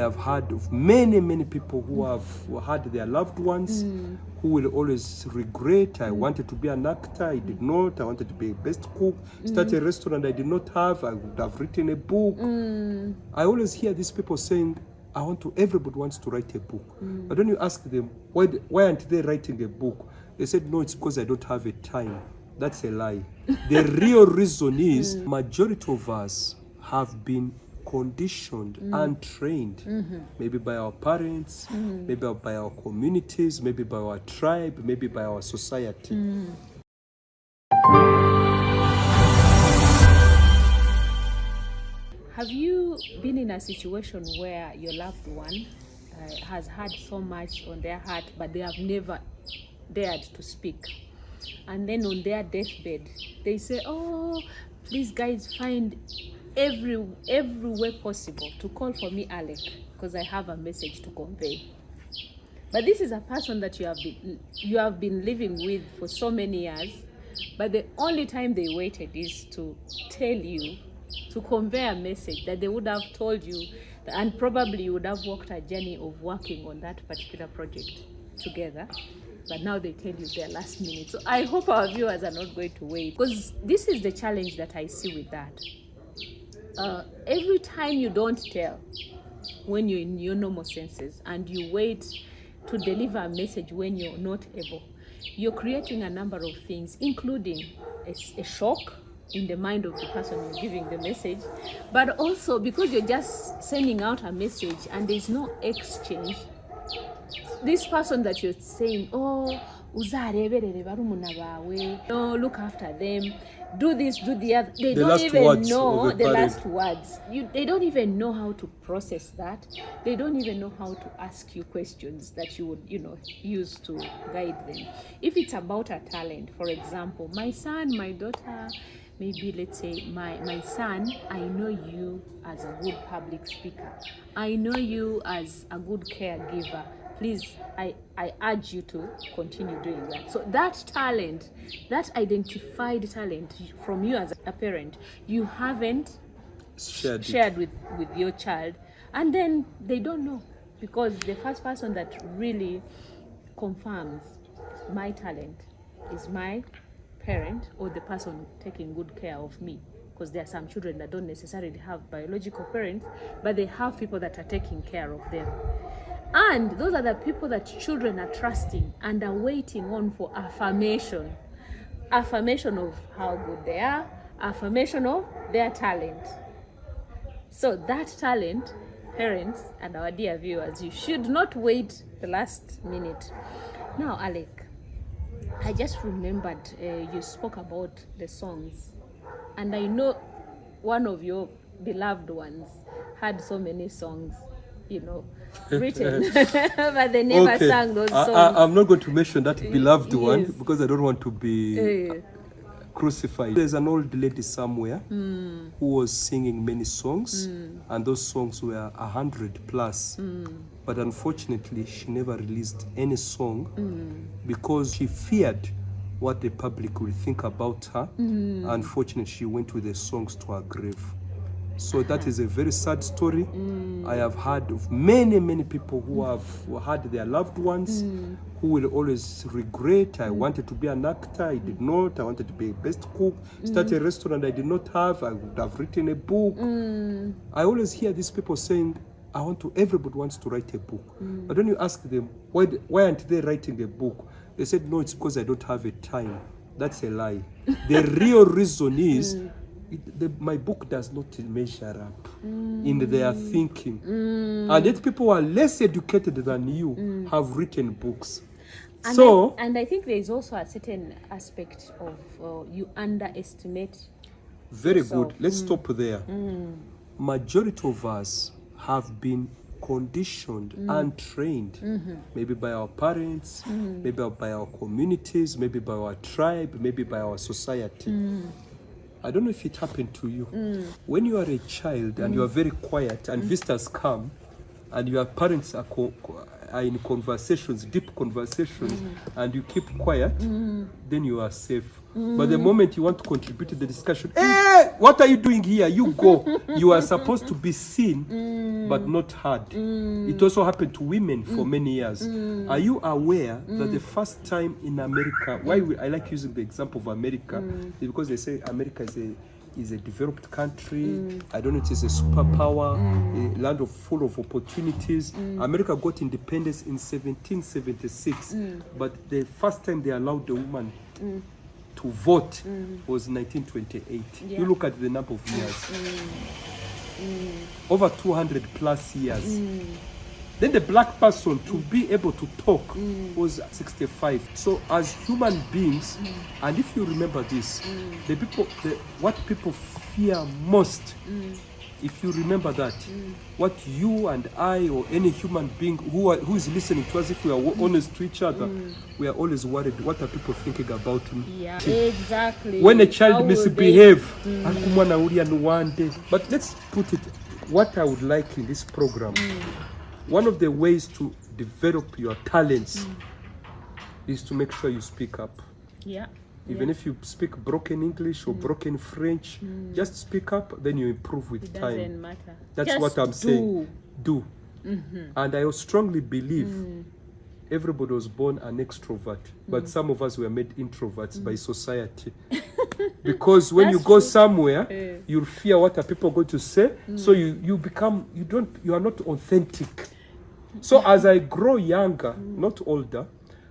have heard of many people who have had their loved ones who will always regret. I wanted to be an actor, I did not. I wanted to be a best cook, start a restaurant I did not have. I would have written a book. I always hear these people saying, everybody wants to write a book. But when you ask them, why aren't they writing a book? They said, no, it's because I don't have a time. That's a lie. The real reason is majority of us have been conditioned and trained, maybe by our parents, maybe by our communities, maybe by our tribe, maybe by our society. Have you been in a situation where your loved one has had so much on their heart, but they have never dared to speak? And then on their deathbed, they say, oh, please guys, find every way possible to call for me, Alec, because I have a message to convey. But this is a person that you have been living with for so many years, but the only time they waited is to tell you, to convey a message that they would have told you, and probably you would have walked a journey of working on that particular project together. But now they tell you their last minute. So I hope our viewers are not going to wait, because this is the challenge that I see with that. Every time you don't tell when you're in your normal senses and you wait to deliver a message when you're not able, you're creating a number of things, including a shock in the mind of the person you're giving the message, but also because you're just sending out a message and there's no exchange. This person that you're saying, oh, uzareberere barumuna bawe, no, look after them, do this, do the other. They don't even know the last words. They don't even know how to process that. They don't even know how to ask you questions that you would, use to guide them. If it's about a talent, for example, my son, my daughter, maybe let's say my son, I know you as a good public speaker. I know you as a good caregiver. Please, I urge you to continue doing that. So that talent, that identified talent from you as a parent, you haven't shared with your child, and then they don't know, because the first person that really confirms my talent is my parent or the person taking good care of me. Because there are some children that don't necessarily have biological parents, but they have people that are taking care of them. And those are the people that children are trusting and are waiting on for affirmation. Affirmation of how good they are, affirmation of their talent. So that talent, parents and our dear viewers, you should not wait the last minute. Now, Alec, I just remembered you spoke about the songs. And I know one of your beloved ones had so many songs, written, but they never sang those songs. I'm not going to mention that beloved one because I don't want to be crucified. There's an old lady somewhere who was singing many songs, and those songs were 100 plus. But unfortunately, she never released any song because she feared what the public will think about her. Unfortunately, she went with the songs to her grave. So that is a very sad story. I have heard of many people who have had their loved ones who will always regret. I wanted to be an actor, I did not. I wanted to be a best cook, start a restaurant I did not have. I would have written a book. I always hear these people saying, everybody wants to write a book. But when you ask them, why aren't they writing a book? They said, no, it's because I don't have a time. That's a lie. The real reason is, my book does not measure up in their thinking. And yet people who are less educated than you have written books. And I think there is also a certain aspect of you underestimate Very yourself. Good. Let's stop there. Majority of us have been conditioned and trained, maybe by our parents, maybe by our communities, maybe by our tribe, maybe by our society. I don't know if it happened to you. When you are a child and you are very quiet and visitors come and your parents are are in conversations, deep conversations, and you keep quiet, then you are safe. But the moment you want to contribute to the discussion, hey, what are you doing here? You go. You are supposed to be seen, but not heard. It also happened to women for many years. Are you aware that the first time in America, I like using the example of America, is because they say America is a developed country. I don't know, it is a superpower, a land full of opportunities. America got independence in 1776, but the first time they allowed the woman to vote was 1928. Yeah. You look at the number of years. Over 200 plus years. Then the black person to be able to talk was 65. So as human beings, and if you remember this, what people fear most, if you remember that, what you and I or any human being who is listening to us, if we are honest to each other, we are always worried, what are people thinking about me? Yeah, exactly. When a child misbehave, but let's put it, what I would like in this program, one of the ways to develop your talents is to make sure you speak up. Yeah. Even if you speak broken English or broken French, just speak up, then you improve with time. It doesn't matter. That's just what I'm saying. Do. And I strongly believe everybody was born an extrovert, but some of us were made introverts by society. Because when you go somewhere, you'll fear what are people going to say. So you are not authentic. So as I grow younger, not older,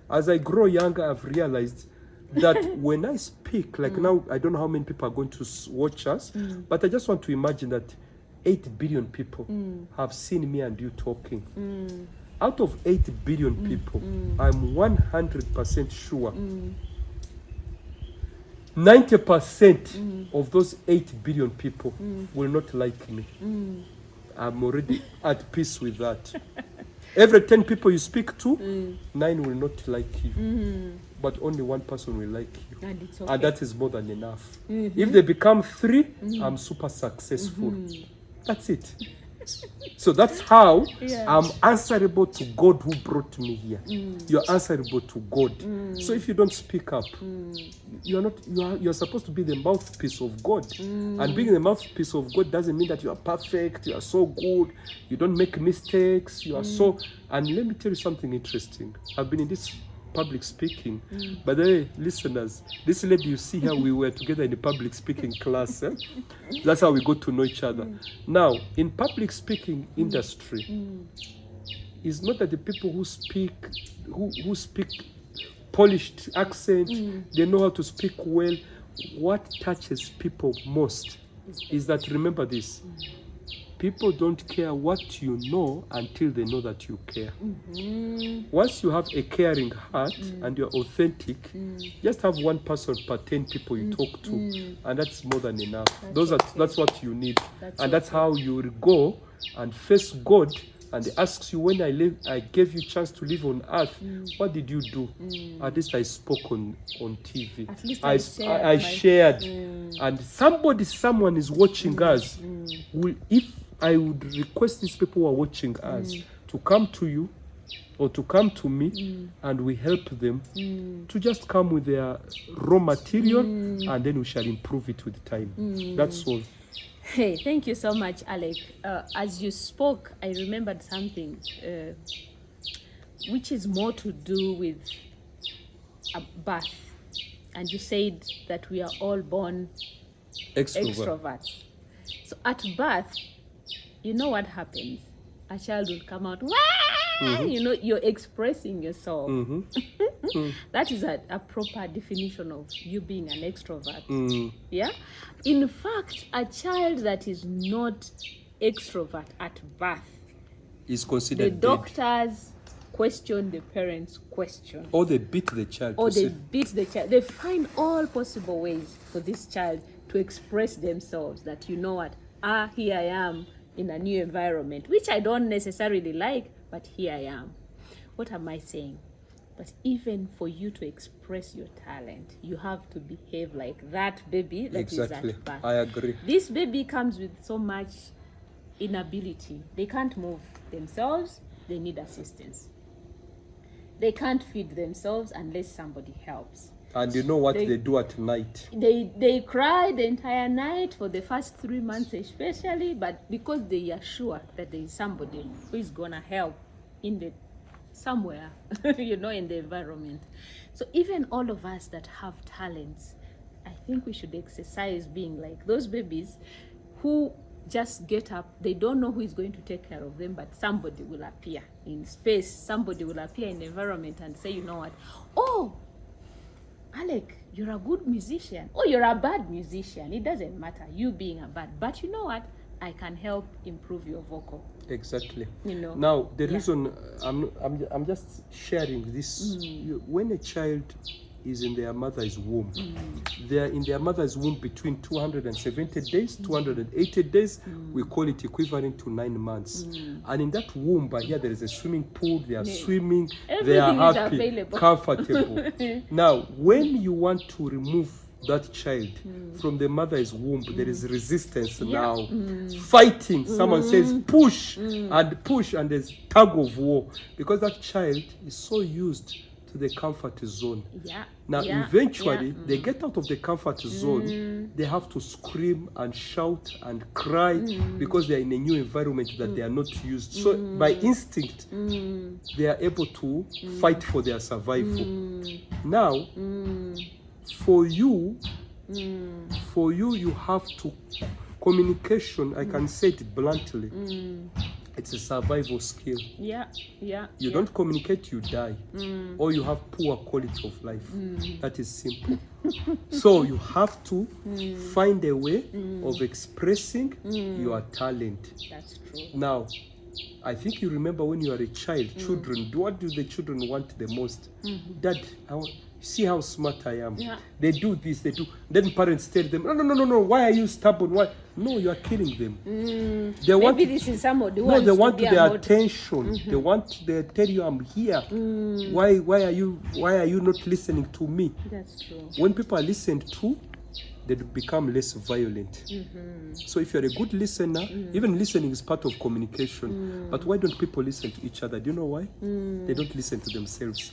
as I grow younger, I've realized that when I speak, like now, I don't know how many people are going to watch us, but I just want to imagine that 8 billion people have seen me and you talking. Out of 8 billion people, I'm 100% sure 90% of those 8 billion people will not like me. I'm already at peace with that. Every 10 people you speak to, 9 will not like you. But only 1 person will like you. And it's okay. And that is more than enough. If they become 3, I'm super successful. That's it. So that's how I'm answerable to God who brought me here. You're answerable to God. So if you don't speak up, you're supposed to be the mouthpiece of God. And being the mouthpiece of God doesn't mean that you are perfect, you are so good, you don't make mistakes, you are so. And let me tell you something interesting. I've been in this public speaking. By the way, listeners, this lady you see here, we were together in the public speaking class. That's how we got to know each other. Now, in public speaking industry, it's not that the people who speak polished accent, they know how to speak well. What touches people most is that, remember this, people don't care what you know until they know that you care. Once you have a caring heart and you're authentic, just have 1 person per 10 people you talk to, and that's more than enough. That's what you need. That's how you will go and face God, and He asks you, when I gave you chance to live on earth, what did you do? At least I spoke on TV. At least I shared. And someone is watching us. If I would request these people who are watching us to come to you or to come to me, and we help them to just come with their raw material, and then we shall improve it with time. That's all. Hey, thank you so much, Alec. As you spoke, I remembered something which is more to do with birth. And you said that we are all born extroverts. So at birth, you know what happens? A child will come out, wah! You know, you're expressing yourself. That is a proper definition of you being an extrovert. Yeah. In fact, a child that is not extrovert at birth is considered the doctors question the parents' question. Or they beat the child. Or they beat the child. They find all possible ways for this child to express themselves, that, you know what, here I am in a new environment, which I don't necessarily like, but here I am. What am I saying? But even for you to express your talent, you have to behave like that baby that is at birth. I agree. This baby comes with so much inability. They can't move themselves. They need assistance. They can't feed themselves unless somebody helps. And you know what they do at night? They cry the entire night for the first 3 months especially, but because they are sure that there is somebody who is gonna help in the somewhere, you know, in the environment. So even all of us that have talents, I think we should exercise being like those babies who just get up. They don't know who is going to take care of them, but somebody will appear in space, somebody will appear in the environment and say, you know what, oh, Alec, you're a good musician. Oh, you're a bad musician. It doesn't matter, you being a bad. But you know what? I can help improve your vocal. Exactly. You know. Now, the reason I'm just sharing this, when a child is in their mother's womb, they are in their mother's womb between 270 days, 280 days. We call it equivalent to 9 months. And in that womb, here there is a swimming pool. They are swimming. They are happy, comfortable. Now, when you want to remove that child from the mother's womb, there is resistance now, fighting. Someone says push and there's tug of war, because that child is so used to the comfort zone. Now eventually they get out of the comfort zone, they have to scream and shout and cry because they are in a new environment that they are not used. So by instinct they are able to fight for their survival. Now for you you have to communication. I can say it bluntly, it's a survival skill. You don't communicate, you die, or you have poor quality of life. That is simple. So you have to find a way of expressing your talent. That's true. Now, I think you remember when you were a child, children, what do the children want the most? Dad, see how smart I am. They do this, they do. Then parents tell them, no, why are you stubborn? Why? No, you are killing them. They want, maybe this is somebody who they want to be their attention. They tell you I'm here. Why are you not listening to me? That's true. When people are listened to, they become less violent. So if you're a good listener, even listening is part of communication. But why don't people listen to each other? Do you know why? They don't listen to themselves.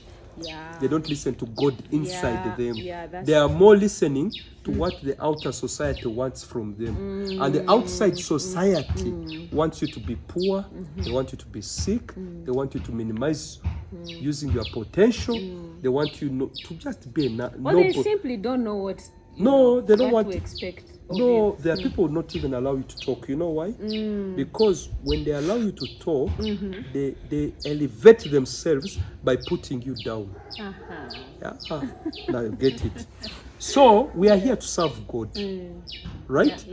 They don't listen to God inside them. They are more listening to what the outer society wants from them. And the outside society wants you to be poor, they want you to be sick, they want you to minimize using your potential, they want you to just be a nobody. They simply don't know what they don't want to expect. No, there are people who not even allow you to talk. You know why? Because when they allow you to talk, they elevate themselves by putting you down. Now you get it. So we are here to serve God, right?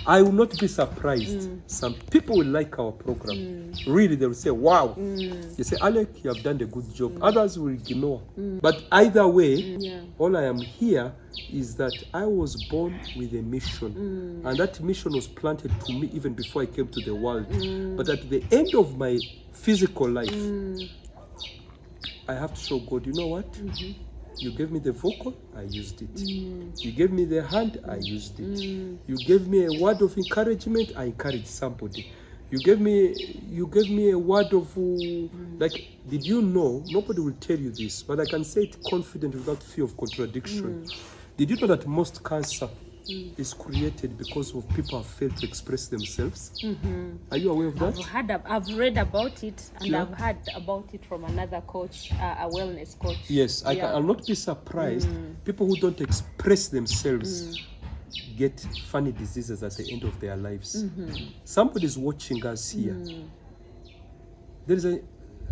I will not be surprised. Some people will like our program. Really, they will say, wow. They say, Alec, you have done a good job. Others will ignore. But either way, all I am here is that I was born with a mission. And that mission was planted to me even before I came to the world. But at the end of my physical life, I have to show God, you know what? You gave me the vocal, I used it. You gave me the hand, I used it. You gave me a word of encouragement, I encouraged somebody. You gave me a word of like, did you know? Nobody will tell you this, but I can say it confident without fear of contradiction. Did you know that most cancer is created because of people have failed to express themselves? Are you aware of that? I've read about it, and I've heard about it from another coach, a wellness coach. Yes, I'll not be surprised. People who don't express themselves get funny diseases at the end of their lives. Somebody's watching us here.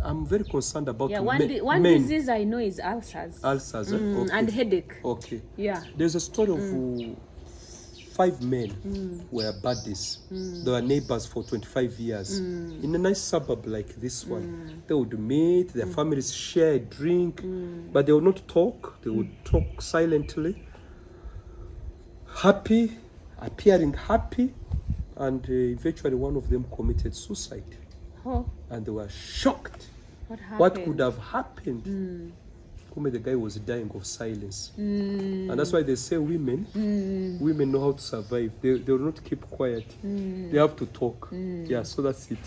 I'm very concerned about one disease I know is ulcers. Ulcers, okay. And headache. Okay. There's a story of 5 men were buddies. They were neighbors for 25 years in a nice suburb like this one. They would meet, their families share a drink, but they would not talk. They would talk silently, happy, appearing happy, and eventually one of them committed suicide. And they were shocked. What happened? What could have happened? the guy was dying of silence. And that's why they say women know how to survive. They will not keep quiet. They have to talk. Yeah, so that's it.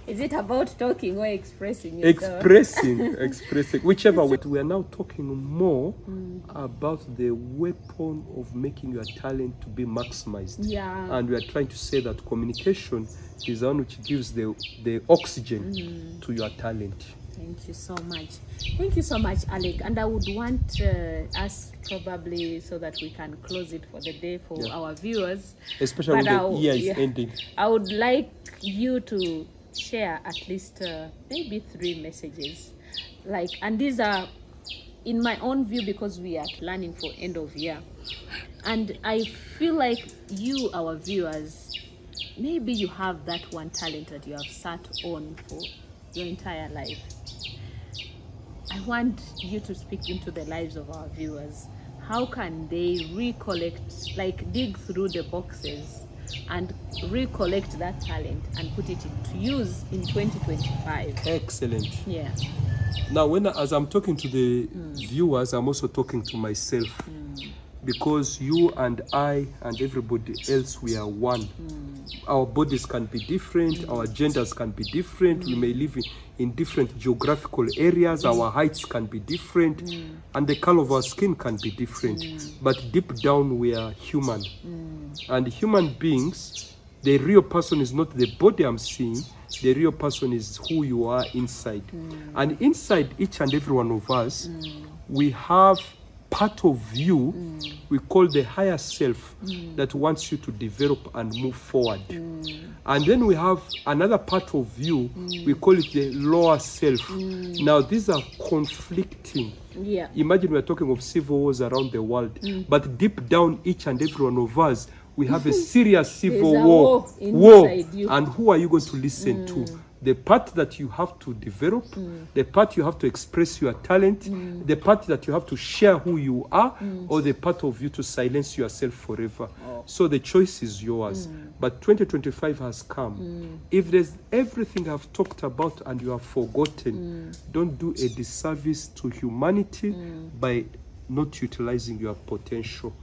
Is it about talking or expressing yourself? Expressing, whichever way. We are now talking more about the weapon of making your talent to be maximized. Yeah. And we are trying to say that communication is the one which gives the oxygen to your talent. Thank you so much. Thank you so much, Alec. And I would want us probably, so that we can close it for the day for our viewers. Especially when the year is ending. I would like you to share at least maybe 3 messages. And these are, in my own view, because we are planning for end of year. And I feel like you, our viewers, maybe you have that one talent that you have sat on for your entire life. I want you to speak into the lives of our viewers. How can they recollect, dig through the boxes and recollect that talent and put it into use in 2025? Excellent. Yeah. Now, as I'm talking to the viewers, I'm also talking to myself. Because you and I and everybody else, we are one. Our bodies can be different, our genders can be different, we may live in different geographical areas, our heights can be different, and the color of our skin can be different. But deep down, we are human. And human beings, the real person is not the body I'm seeing, the real person is who you are inside. And inside each and every one of us, we have part of you we call the higher self that wants you to develop and move forward. And then we have another part of you, we call it the lower self. Now these are conflicting. Yeah. Imagine we're talking of civil wars around the world, but deep down each and every one of us, we have a serious civil war. And who are you going to listen to? The part that you have to develop, the part you have to express your talent, the part that you have to share who you are, or the part of you to silence yourself forever. So the choice is yours. But 2025 has come. If there's everything I've talked about and you have forgotten, don't do a disservice to humanity by not utilizing your potential.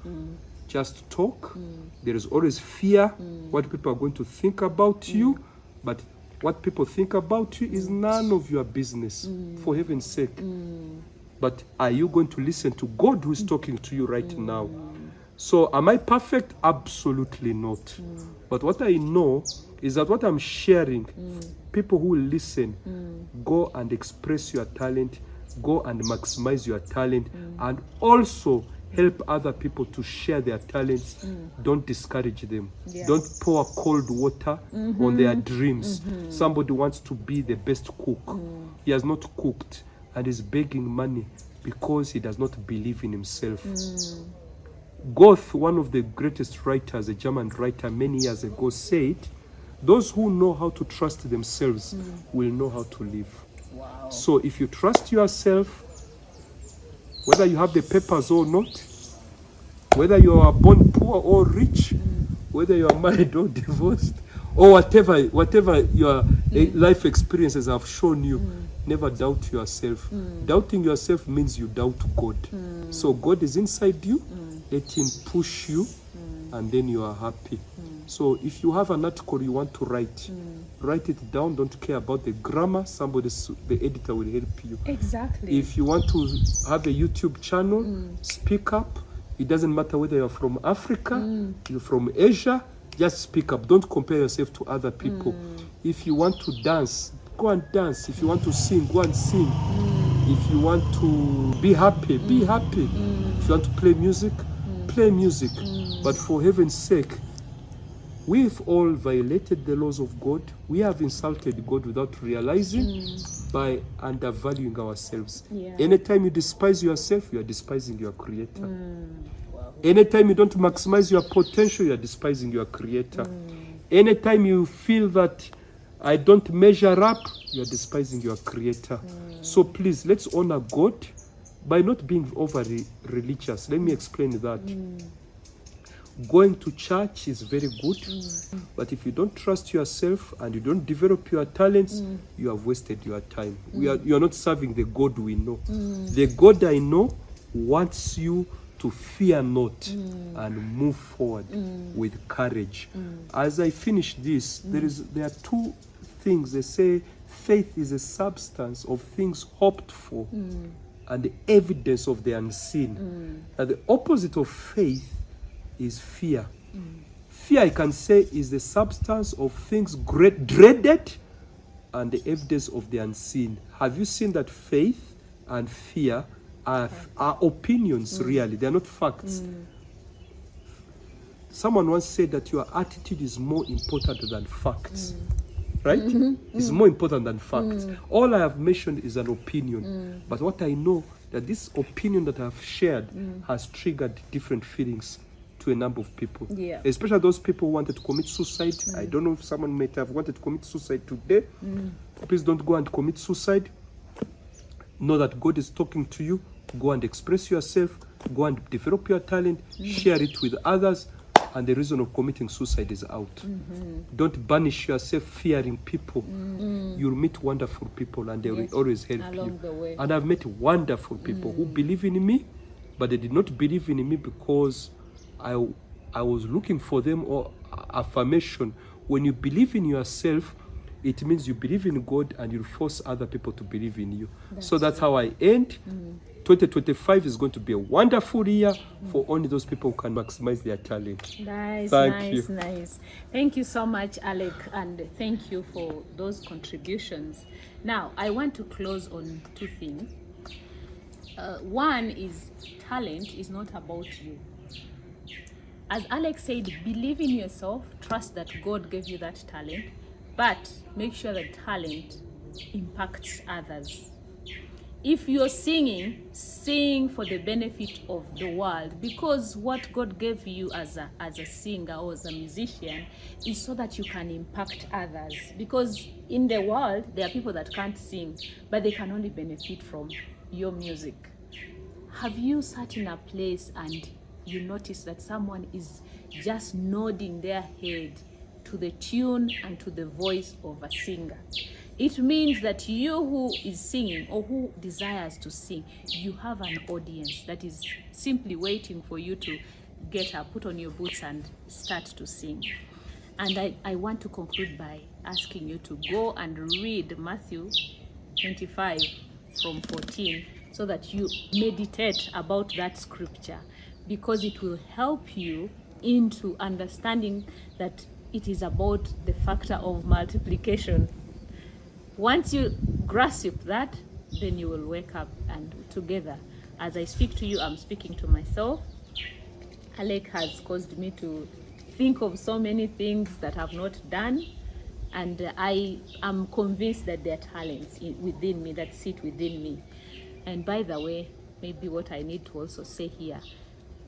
Just talk. There is always fear, what people are going to think about you, but what people think about you is none of your business, for heaven's sake. But are you going to listen to God who is talking to you right now? So am I perfect? Absolutely not. But what I know is that what I'm sharing, people who will listen, go and express your talent, go and maximize your talent, and also help other people to share their talents. Don't discourage them. Don't pour cold water on their dreams. Somebody wants to be the best cook. He has not cooked and is begging money because he does not believe in himself. Goethe, one of the greatest writers, a German writer many years ago, said, those who know how to trust themselves will know how to live. Wow. So if you trust yourself, whether you have the papers or not, whether you are born poor or rich, whether you are married or divorced, or whatever your life experiences have shown you, never doubt yourself. Doubting yourself means you doubt God. So God is inside you, let him push you, and then you are happy. So if you have an article you want to write, write it down. Don't care about the grammar. The editor will help you. Exactly. If you want to have a YouTube channel, speak up. It doesn't matter whether you're from Africa, you're from Asia, just speak up. Don't compare yourself to other people. If you want to dance, go and dance. If you want to sing, go and sing. If you want to be happy, be happy. If you want to play music, play music. But for heaven's sake, we've all violated the laws of God. We have insulted God without realizing by undervaluing ourselves. Anytime you despise yourself, you are despising your Creator. Wow. Anytime you don't maximize your potential, you are despising your Creator. Anytime you feel that I don't measure up, you are despising your Creator. So please, let's honor God by not being overly religious. Let me explain that. Going to church is very good, but if you don't trust yourself and you don't develop your talents, you have wasted your time. You are not serving the God we know. The God I know wants you to fear not and move forward with courage. As I finish this, there are two things. They say faith is a substance of things hoped for and the evidence of the unseen. And the opposite of faith is fear. Fear, I can say, is the substance of things dreaded and the evidence of the unseen. Have you seen that faith and fear are opinions, really? They're not facts. Someone once said that your attitude is more important than facts. Right? It's more important than facts. All I have mentioned is an opinion. But what I know, that this opinion that I've shared has triggered different feelings to a number of people. Yeah. Especially those people who wanted to commit suicide. I don't know if someone might have wanted to commit suicide today. Please don't go and commit suicide. Know that God is talking to you. Go and express yourself. Go and develop your talent. Share it with others. And the reason of committing suicide is out. Don't banish yourself fearing people. You'll meet wonderful people and they will always help Along the way. And I've met wonderful people who believe in me, but they did not believe in me because I was looking for them or affirmation. When you believe in yourself, it means you believe in God and you force other people to believe in you. So that's how I end. 2025 is going to be a wonderful year for only those people who can maximize their talent. Nice, Thank you. nice. Thank you so much, Alec, and thank you for those contributions. Now, I want to close on two things. One is talent is not about you. As Alex said, believe in yourself, trust that God gave you that talent, but make sure that talent impacts others. If you're singing, sing for the benefit of the world, because what God gave you as a singer or as a musician is so that you can impact others. Because in the world, there are people that can't sing, but they can only benefit from your music. Have you sat in a place and you notice that someone is just nodding their head to the tune and to the voice of a singer? It means that you who is singing or who desires to sing, you have an audience that is simply waiting for you to get up, put on your boots and start to sing. And I want to conclude by asking you to go and read Matthew 25 from 14 so that you meditate about that scripture, because it will help you into understanding that it is about the factor of multiplication. Once you grasp that, then you will wake up, and together, as I speak to you, I'm speaking to myself. Alec has caused me to think of so many things that I've not done, and I am convinced that there are talents within me that sit within me. And by the way, maybe what I need to also say here,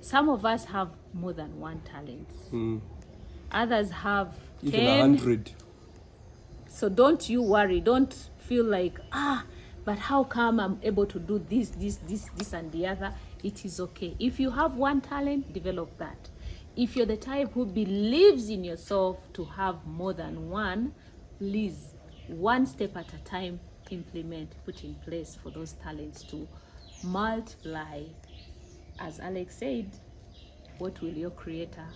some of us have more than one talent. Others have Even 10. 100. So don't you worry. Don't feel like, but how come I'm able to do this, and the other? It is okay. If you have one talent, develop that. If you're the type who believes in yourself to have more than one, please, one step at a time, implement, put in place for those talents to multiply. As Alex said, what will your creator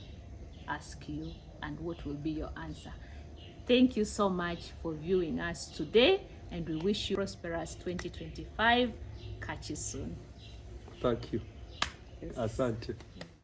ask you and what will be your answer? Thank you so much for viewing us today, and we wish you prosperous 2025. Catch you soon. Thank you. Yes. Asante.